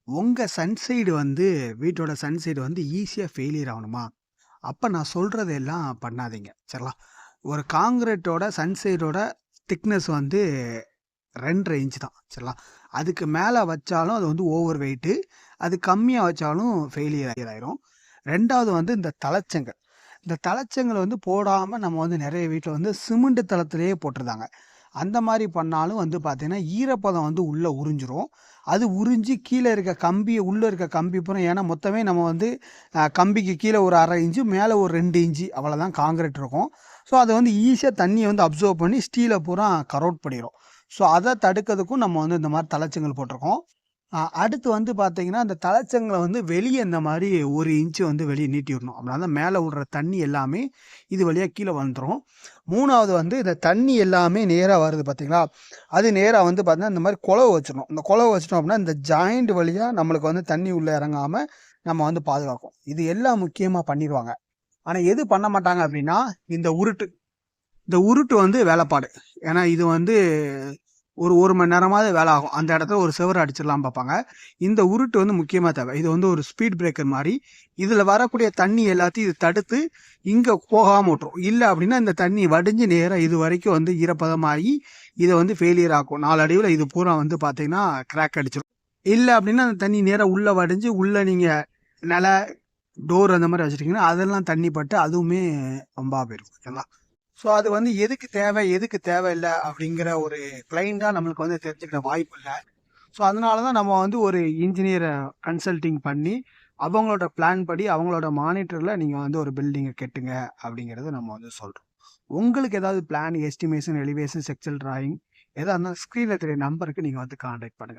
உங்க சன்சைடு வந்து வீட்டோட சன்சைடு வந்து ஈஸியா ஃபெயிலியர் ஆகணுமா? அப்ப நான் சொல்றதெல்லாம் பண்ணாதீங்க. சரிங்களா? ஒரு கான்கிரீட்டோட சன்சைடோட திக்னெஸ் வந்து 2 1/2 இன்ச் தான். சரிங்களா? அதுக்கு மேல வச்சாலும் அது வந்து ஓவர் வெயிட்டு. அது கம்மியா வச்சாலும் ஃபெயிலியர் ஆயிரும். 2வது வந்து இந்த தளச்சங்கள். இந்த தளச்சங்கள வந்து போடாம நம்ம வந்து நெறைய வீட்ல வந்து சிமெண்ட் தளத்திலேயே போட்டுருந்தாங்க. அந்த மாரி பண்ணாலும் வந்து பார்த்தீங்கன்னா, ஈரப்பதம் வந்து உள்ள உறிஞ்சிரும். அது உறிஞ்சி கீழ இருக்க கம்பிய உள்ள இருக்க கம்பி பூரா ஏன்னா மொத்தமே நம்ம வந்து கம்பிக்கு கீழ ஒரு 1/2 இன்ச்சு, மேல ஒரு 2 இன்ச்சு அவ்வளோதான் கான்கிரீட் இருக்கும். ஸோ, அது வந்து ஈஸியா தண்ணிய வந்து அப்சர்வ் பண்ணி ஸ்டீல பூரா கரோட் பண்ணிரும். ஸோ, அத தடுக்கிறதுக்கும் நம்ம வந்து இந்த மாரி தளச்சங்கள் போட்டிருக்கோம். அடுத்து வந்து பார்த்தீங்கன்னா, அந்த தளச்சங்கள வந்து வெளிய இந்த மாரி 1 இன்ச் வந்து வெளிய நீட்டி விடணும். அப்படின்னா தான் மேல விடுற தண்ணி எல்லாமே இது வழியா கீழ வந்துரும். 3வது வந்து இந்த தண்ணி எல்லாமே நேரா வருது பார்த்தீங்களா? அது நேரா வந்து பார்த்தீங்கன்னா, இந்த மாரி கொழவு வச்சிரணும். இந்த கொழவு வச்சுட்டோம் அப்படின்னா, இந்த ஜாயிண்ட் வழியா நம்மளுக்கு வந்து தண்ணி உள்ள இறங்காம நம்ம வந்து பாதுகாக்கும். இது எல்லாம் முக்கியமா பண்ணிருவாங்க. ஆனா எது பண்ண மாட்டாங்க அப்படின்னா, இந்த உருட்டு. இந்த உருட்டு வந்து வேலைப்பாடு. ஏன்னா இது வந்து ஒரு 1 மணி நேரமாவது வேலை ஆகும். அந்த இடத்துல ஒரு செவுரு அடிச்சிடலாம்னு பார்ப்பாங்க. இந்த உருட்டு வந்து முக்கியமா தேவை. இது வந்து ஒரு ஸ்பீட் பிரேக்கர் மாரி. இதுல வரக்கூடிய தண்ணி எல்லாத்தையும் இது தடுத்து இங்க போகாம விட்டுரும். இல்ல அப்படின்னா இந்த தண்ணி வடிஞ்சு நேரா இது வரைக்கும் வந்து ஈரப்பதமாகி இத வந்து ஃபெயிலியர் ஆக்கும். நாளடைவுல இது பூரா வந்து பார்த்தீங்கன்னா, கிராக் அடிச்சிரும். இல்ல அப்படின்னா அந்த தண்ணி நேரா உள்ள வடிஞ்சு உள்ள நீங்க நில, டோர் அந்த மாரி வச்சுட்டீங்கன்னா, அதெல்லாம் தண்ணி பட்டு அதுவுமே வம்பா போயிரும். ஓகேங்களா? ஸோ அது வந்து எதுக்கு தேவை, எதுக்கு தேவையில்ல அப்படிங்கிற ஒரு கிளையண்டா நம்மளுக்கு வந்து தெரிஞ்சுக்கிற வாய்ப்பு இல்ல. ஸோ அதனால தான் நம்ம வந்து ஒரு இன்ஜினியரை கன்சல்டிங் பண்ணி, அவங்களோட பிளான் படி, அவங்களோட மானிட்டர்ல நீங்க வந்து ஒரு பில்டிங்க கட்டுங்க அப்படிங்கிறத நம்ம வந்து சொல்றோம். உங்களுக்கு ஏதாவது plan, estimation, elevation, structural drawing எதா இருந்தாலும் ஸ்க்ரீன்ல தெரிய நம்பருக்கு நீங்க வந்து கான்டாக்ட் பண்ணுங்க.